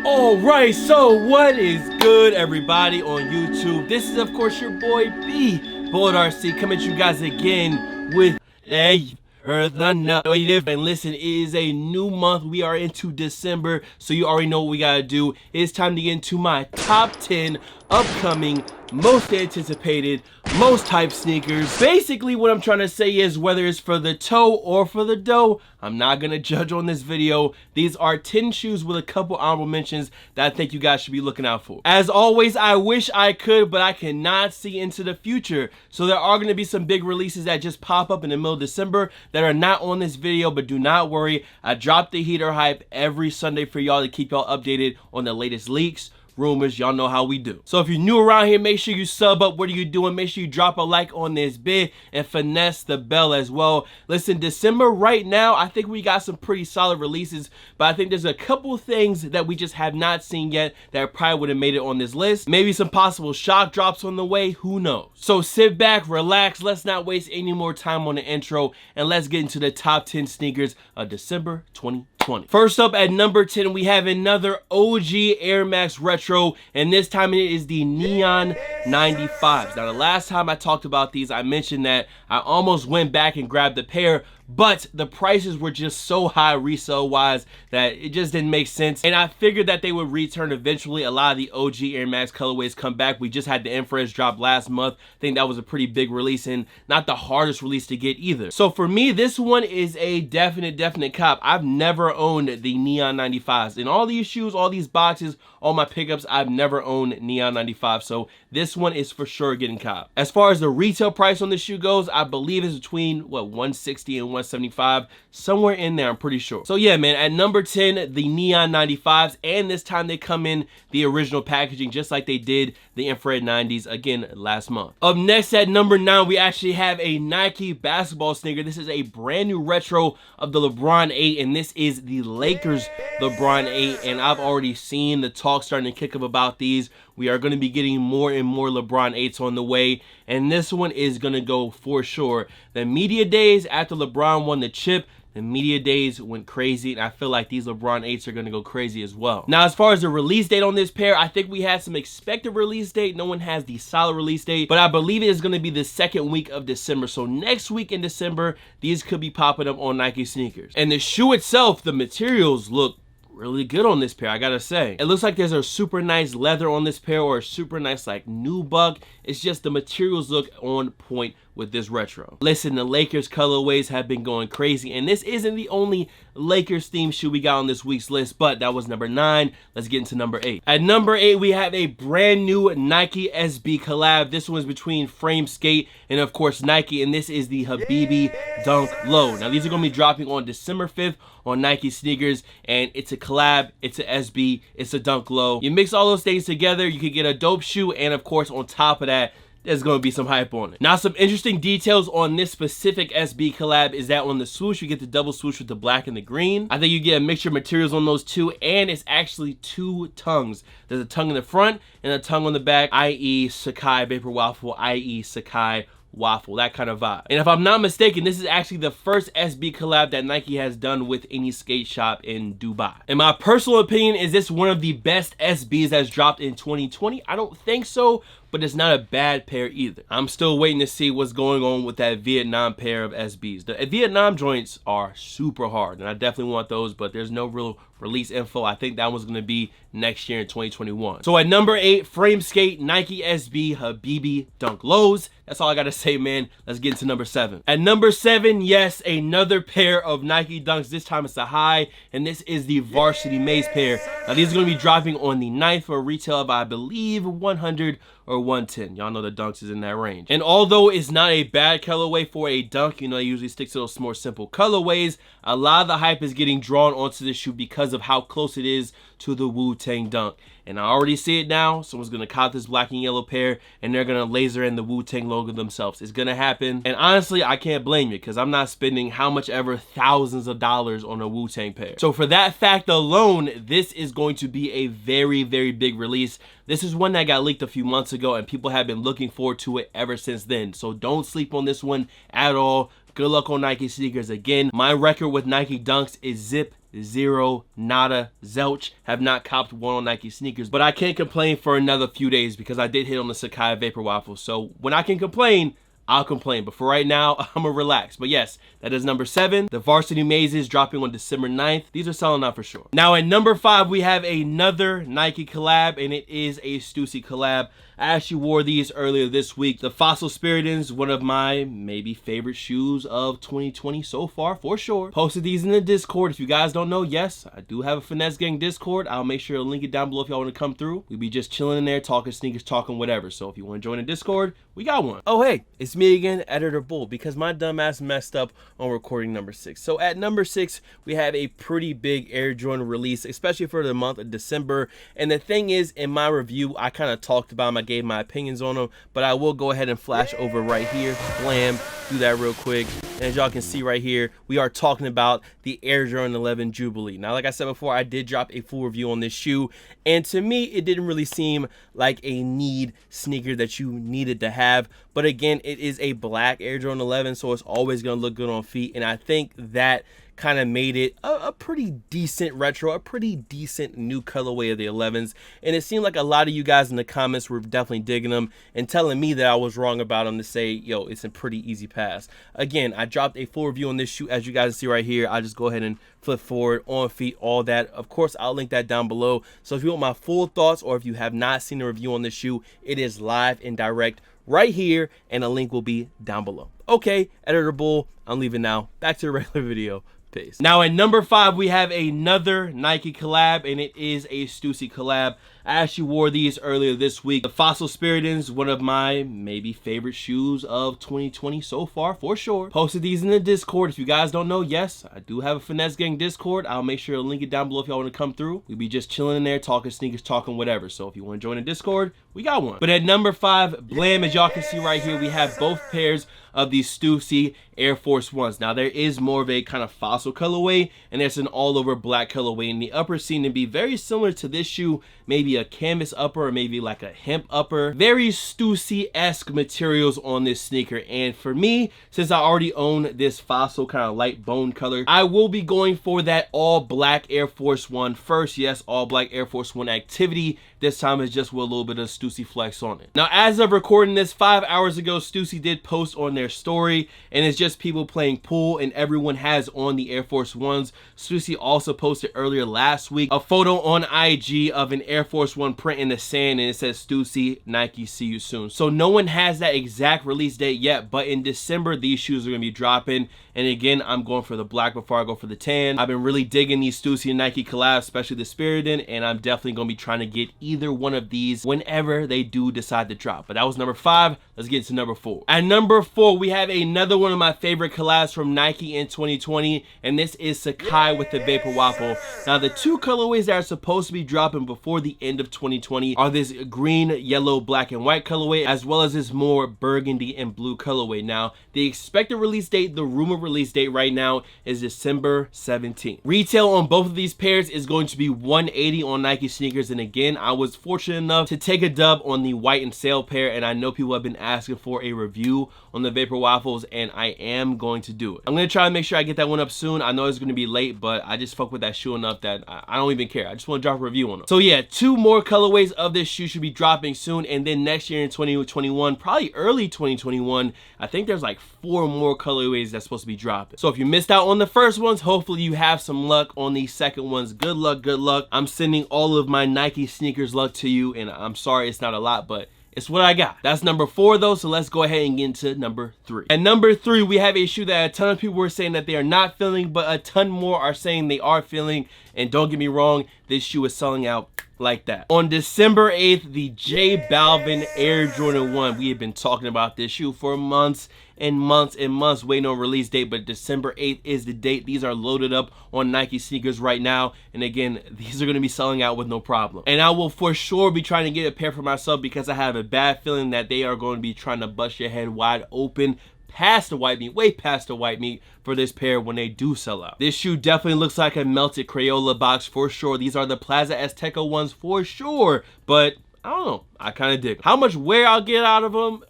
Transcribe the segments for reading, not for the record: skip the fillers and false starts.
Alright, so what is good, everybody on YouTube? This is, of course, your boy B, Bold RC, coming at you guys again with a and listen, it is a new month. We are into December, so you already know what we gotta do. It's time to get into my top 10 upcoming, most anticipated, most hyped sneakers. Basically, what I'm trying to say is whether it's for the toe or for the dough, I'm not gonna judge on this video. These are 10 shoes with a couple honorable mentions that I think you guys should be looking out for. As always, I wish I could, but I cannot see into the future. So there are gonna be some big releases that just pop up in the middle of December that are not on this video, but do not worry. I drop the heater hype every Sunday for y'all to keep y'all updated on the latest leaks, rumors. Y'all know how we do. So if you're new around here, make sure you sub up. What are you doing? Make sure you drop a like on this vid and finesse the bell as well. Listen, December right now, I think we got some pretty solid releases, but I think there's a couple things that we just have not seen yet that probably would have made it on this list. Maybe some possible shock drops on the way, who knows? So sit back, relax, let's not waste any more time on the intro, and let's get into the top 10 sneakers of December 2020. First up at number 10, we have another OG Air Max Retro, and this time it is the Neon 95s. Now, the last time I talked about these, I mentioned that I almost went back and grabbed a pair, but the prices were just so high resale wise that it just didn't make sense. And I figured that they would return eventually. A lot of the OG Air Max colorways come back. We just had the Infrared drop last month. I think that was a pretty big release and not the hardest release to get either. So for me, this one is a definite cop. I've never owned the Neon 95s. In all these shoes, all these boxes, all my pickups, I've never owned Neon 95. So this one is for sure getting cop. As far as the retail price on this shoe goes, I believe it's between what, 160 and 175, somewhere in there, I'm pretty sure. So yeah, man, at number 10, the Neon 95s, and this time they come in the original packaging just like they did the Infrared 90s again last month. Up next at number 9, we actually have a Nike basketball sneaker. This is a brand new retro of the LeBron 8, and this is the Lakers LeBron 8, and I've already seen the talk starting to kick up about these. We are going to be getting more and more LeBron 8s on the way, and this one is going to go for sure. The media days after LeBron won the chip, the media days went crazy, and I feel like these LeBron 8s are going to go crazy as well. Now, as far as the release date on this pair, I think we had some expected release date. No one has the solid release date, but I believe it is going to be the second week of December. So next week in December, these could be popping up on Nike sneakers. And the shoe itself, the materials look really good on this pair, I gotta say. It looks like there's a super nice leather on this pair, or a super nice like nubuck. It's just the materials look on point with this retro. Listen, the Lakers colorways have been going crazy, and this isn't the only Lakers themed shoe we got on this week's list, but that was number 9. Let's get into number 8. At number 8, we have a brand new Nike SB collab. This one's between Frame Skate and of course Nike, and this is the Habibi Dunk Low. Now these are gonna be dropping on December 5th on Nike sneakers, and it's a collab, it's a SB, it's a Dunk Low. You mix all those things together, you could get a dope shoe, and of course on top of that, there's going to be some hype on it. Now, some interesting details on this specific SB collab is that on the swoosh, you get the double swoosh with the black and the green. I think you get a mixture of materials on those two, and it's actually 2 tongues. There's a tongue in the front and a tongue on the back, i.e. Sakai Vapor Waffle, i.e. Sakai Waffle, that kind of vibe. And if I'm not mistaken, this is actually the first SB collab that Nike has done with any skate shop in Dubai. In my personal opinion, is this one of the best SBs that's dropped in 2020? I don't think so, but it's not a bad pair either. I'm still waiting to see what's going on with that Vietnam pair of SBs. The Vietnam joints are super hard, and I definitely want those, but there's no real release info. I think that one's gonna be next year in 2021. So at number 8, Frame Skate Nike SB Habibi Dunk Lows. That's all I gotta say, man. Let's get into number 7. At number 7, yes, another pair of Nike Dunks. This time it's a high, and this is the Varsity Maze pair. Now these are gonna be dropping on the 9th for a retail of, I believe, 100 or 110. Y'all know the Dunks is in that range. And although it's not a bad colorway for a Dunk, you know, they usually stick to those more simple colorways, a lot of the hype is getting drawn onto this shoe because of how close it is to the Wu-Tang Dunk. And I already see it now. Someone's gonna cop this black and yellow pair, and they're gonna laser in the Wu-Tang logo themselves. It's gonna happen. And honestly, I can't blame you, because I'm not spending how much ever thousands of dollars on a Wu-Tang pair. So for that fact alone, this is going to be a very big release. This is one that got leaked a few months ago, and people have been looking forward to it ever since then. So don't sleep on this one at all. Good luck on Nike sneakers. Again, my record with Nike Dunks is zip, zero, nada, zilch. Have not copped one on Nike sneakers, but I can't complain for another few days because I did hit on the Sakai Vapor Waffle. So when I can complain, I'll complain, but for right now, I'm gonna relax. But yes, that is number 7. The Varsity Mazes dropping on December 9th. These are selling out for sure. Now at number 5, we have another Nike collab, and it is a Stussy collab. I actually wore these earlier this week. The Fossil Spiritans, one of my maybe favorite shoes of 2020 so far, for sure. Posted these in the Discord. If you guys don't know, yes, I do have a Finesse Gang Discord. I'll make sure to link it down below if y'all want to come through. We be just chilling in there, talking sneakers, talking whatever. So if you want to join the Discord, we got one. Oh, hey, it's me again, Editor Bull, because my dumbass messed up on recording number 6. So at number 6, we have a pretty big Air Jordan release, especially for the month of December. And the thing is, in my review, I kind of talked about them. I gave my opinions on them, but I will go ahead and flash over right here. Blam, do that real quick. And as y'all can see right here, we are talking about the Air Jordan 11 Jubilee. Now, like I said before, I did drop a full review on this shoe, and to me, it didn't really seem like a need sneaker that you needed to have. But again, it is a black Air Jordan 11, so it's always going to look good on feet, and I think that kind of made it a pretty decent retro, a pretty decent new colorway of the 11s. And it seemed like a lot of you guys in the comments were definitely digging them and telling me that I was wrong about them, to say, yo, it's a pretty easy pass. Again, I dropped a full review on this shoe, as you guys see right here. I'll just go ahead and flip forward, on feet, all that. Of course, I'll link that down below. So if you want my full thoughts, or if you have not seen a review on this shoe, it is live and direct right here, and a link will be down below. Okay, Editor Bull, I'm leaving now. Back to the regular video. Peace. Now at number 5, we have another Nike collab, and it is a Stussy collab. I actually wore these earlier this week. The Fossil Spiritans, one of my maybe favorite shoes of 2020 so far, for sure. Posted these in the Discord. If you guys don't know, yes, I do have a Finesse Gang Discord. I'll make sure to link it down below if y'all want to come through. We be just chilling in there, talking sneakers, talking whatever. So if you want to join the Discord, we got one. But at number 5, blam, as y'all can see right here, we have both pairs of these Stussy Air Force Ones. Now there is more of a kind of fossil colorway, and there's an all over black colorway, and the upper seem to be very similar to this shoe, maybe a canvas upper or maybe like a hemp upper. Very Stussy-esque materials on this sneaker, and for me, since I already own this fossil kind of light bone color, I will be going for that all black Air Force One first. Yes, all black Air Force One activity. This time is just with a little bit of Stussy flex on it. Now, as of recording this 5 hours ago, Stussy did post on their story, and it's just people playing pool, and everyone has on the Air Force Ones. Stussy also posted earlier last week a photo on IG of an Air Force One print in the sand, and it says Stussy, Nike, see you soon. So no one has that exact release date yet, but in December, these shoes are going to be dropping. And again, I'm going for the black before I go for the tan. I've been really digging these Stussy and Nike collabs, especially the Spirited, and I'm definitely going to be trying to get either one of these whenever they do decide to drop. But that was number 5. Let's get to number 4. At number 4, we have another one of my favorite collabs from Nike in 2020, and this is Sakai with the Vapor Waffle. Now, the two colorways that are supposed to be dropping before the end of 2020 are this green, yellow, black, and white colorway, as well as this more burgundy and blue colorway. Now, the expected release date, the rumor release date right now, is December 17th. Retail on both of these pairs is going to be $180 on Nike sneakers, and again, I was fortunate enough to take a dub on the white and sail pair, and I know people have been asking for a review on the Vapor Waffles, and I am going to do it. I'm going to try to make sure I get that one up soon. I know it's going to be late, but I just fuck with that shoe enough that I don't even care. I just want to drop a review on them. So yeah, 2 more colorways of this shoe should be dropping soon, and then next year in 2021, probably early 2021, I think there's like 4 more colorways that's supposed to be dropping. So if you missed out on the first ones, hopefully you have some luck on the second ones. Good luck, good luck. I'm sending all of my Nike sneakers luck to you, and I'm sorry it's not a lot, but it's what I got. That's number 4 though, so let's go ahead and get into number 3. At number 3, we have a shoe that a ton of people were saying that they are not feeling, but a ton more are saying they are feeling. And don't get me wrong, this shoe is selling out like that. On December 8th, the J Balvin Air Jordan 1. We have been talking about this shoe for months and months and months, waiting on release date, but December 8th is the date. These are loaded up on Nike sneakers right now, and again, these are going to be selling out with no problem. And I will for sure be trying to get a pair for myself, because I have a bad feeling that they are going to be trying to bust your head wide open past the white meat, way past the white meat, for this pair when they do sell out. This shoe definitely looks like a melted Crayola box for sure. These are the Plaza Azteca ones for sure, but I don't know, I kind of dig them. How much wear I'll get out of them,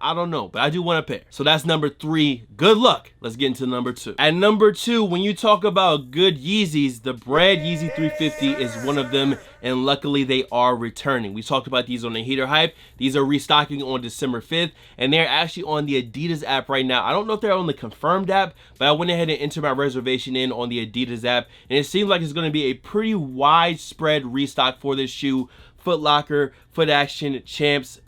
I don't know, but I do want a pair. So that's number 3. Good luck. Let's get into number 2. At number 2, when you talk about good Yeezys, the Brad Yeezy 350 is one of them, and luckily they are returning. We talked about these on the Heater Hype. These are restocking on December 5th, and they're actually on the Adidas app right now. I don't know if they're on the confirmed app, but I went ahead and entered my reservation in on the Adidas app, and it seems like it's going to be a pretty widespread restock for this shoe. Foot Locker, Foot Action, Champs,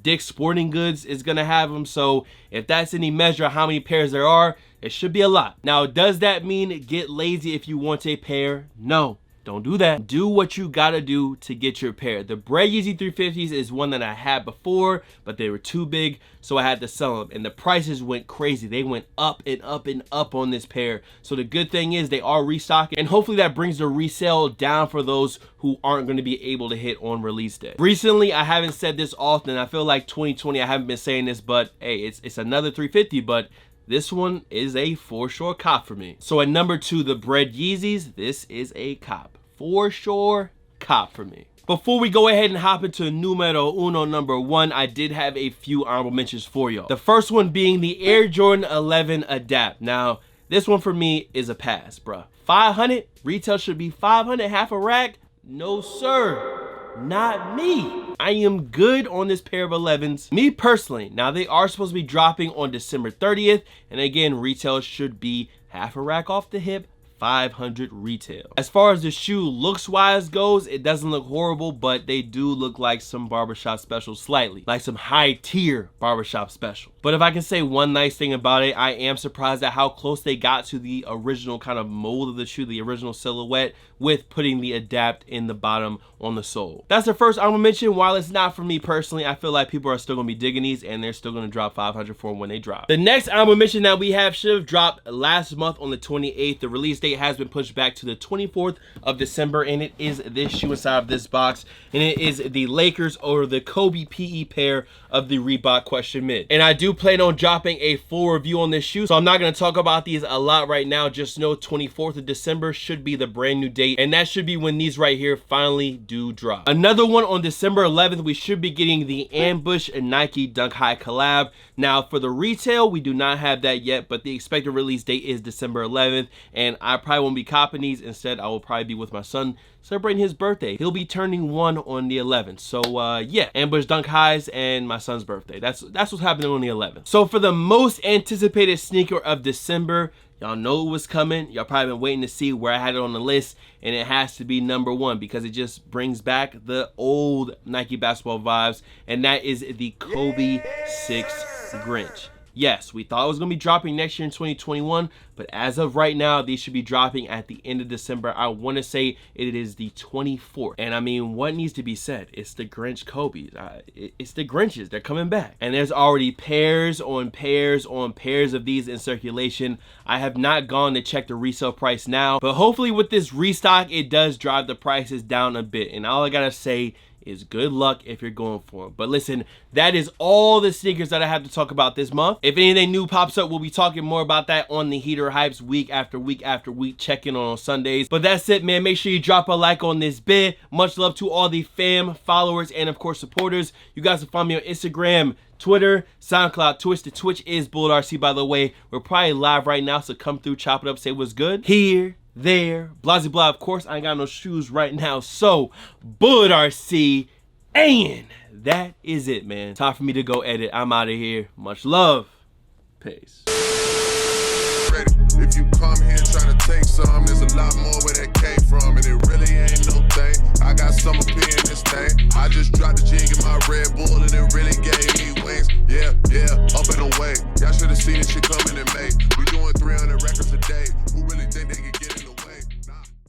Dick's Sporting Goods is going to have them. So if that's any measure of how many pairs there are, it should be a lot. Now, does that mean get lazy if you want a pair? No. Don't do that. Do what you gotta do to get your pair. The Brad Yeezy 350s is one that I had before, but they were too big, so I had to sell them. And the prices went crazy. They went up and up and up on this pair. So the good thing is they are restocking, and hopefully that brings the resale down for those who aren't going to be able to hit on release day. Recently, I haven't said this often. I feel like 2020, I haven't been saying this, but hey, it's another 350, but this one is a for sure cop for me. So at number 2, the Brad Yeezys, this is a cop. For sure cop for me. Before we go ahead and hop into numero uno, number 1, I did have a few honorable mentions for y'all. The first one being the Air Jordan 11 Adapt. Now, this one for me is a pass, bruh. 500, retail should be 500, half a rack. No, sir. Not me. I am good on this pair of 11s. Me personally. Now, they are supposed to be dropping on December 30th. And again, retail should be half a rack off the hip, 500 retail. As far as the shoe looks wise goes, it doesn't look horrible, but they do look like some barbershop specials slightly, like some high tier barbershop special. But if I can say one nice thing about it, I am surprised at how close they got to the original kind of mold of the shoe, the original silhouette, with putting the Adapt in the bottom on the sole. That's the first honorable mention. While it's not for me personally, I feel like people are still gonna be digging these, and they're still gonna drop 500 for them when they drop. The next honorable mention that we have should have dropped last month on the 28th. The release date has been pushed back to the 24th of December, and it is this shoe inside of this box, and it is the Lakers or the Kobe PE pair of the Reebok Question Mid. And I do plan on dropping a full review on this shoe, so I'm not going to talk about these a lot right now. Just know 24th of December should be the brand new date, and that should be when these right here finally do drop. Another one on December 11th, we should be getting the Ambush and Nike Dunk High collab. Now for the retail, we do not have that yet, but the expected release date is December 11th, and I probably won't be copping these. Instead, I will probably be with my son celebrating his birthday. He'll be turning 1 on the 11th. So yeah, Ambush Dunk Highs and my son's birthday. That's what's happening on the 11th. So for the most anticipated sneaker of December, y'all know it was coming. Y'all probably been waiting to see where I had it on the list, and it has to be number 1 because it just brings back the old Nike basketball vibes, and that is the Kobe 6 Grinch. Yes, we thought it was going to be dropping next year in 2021, but as of right now, these should be dropping at the end of December. I want to say it is the 24th. And I mean, what needs to be said? It's the Grinch Kobe's. It's the Grinches. They're coming back. And there's already pairs on pairs on pairs of these in circulation. I have not gone to check the resale price now, but hopefully with this restock, it does drive the prices down a bit. And all I got to say is good luck if you're going for them. But listen, that is all the sneakers that I have to talk about this month. If anything new pops up, we'll be talking more about that on the Heater Hypes week after week after week, checking on Sundays. But that's it, man. Make sure you drop a like on this vid. Much love to all the fam, followers, and of course supporters. You guys can find me on Instagram, Twitter, SoundCloud, Twitch. The Twitch is BulletRC, by the way. We're probably live right now, so come through, chop it up, say what's good. Here, there, blah, blah. Of course, I ain't got no shoes right now, so BulletRC, and that is it, man. Time for me to go edit. I'm out of here. Much love. Peace. If you come here trying to take some, there's a lot more where that came from, and it really ain't no thing. I got some up here in this thing. I just dropped the jig in my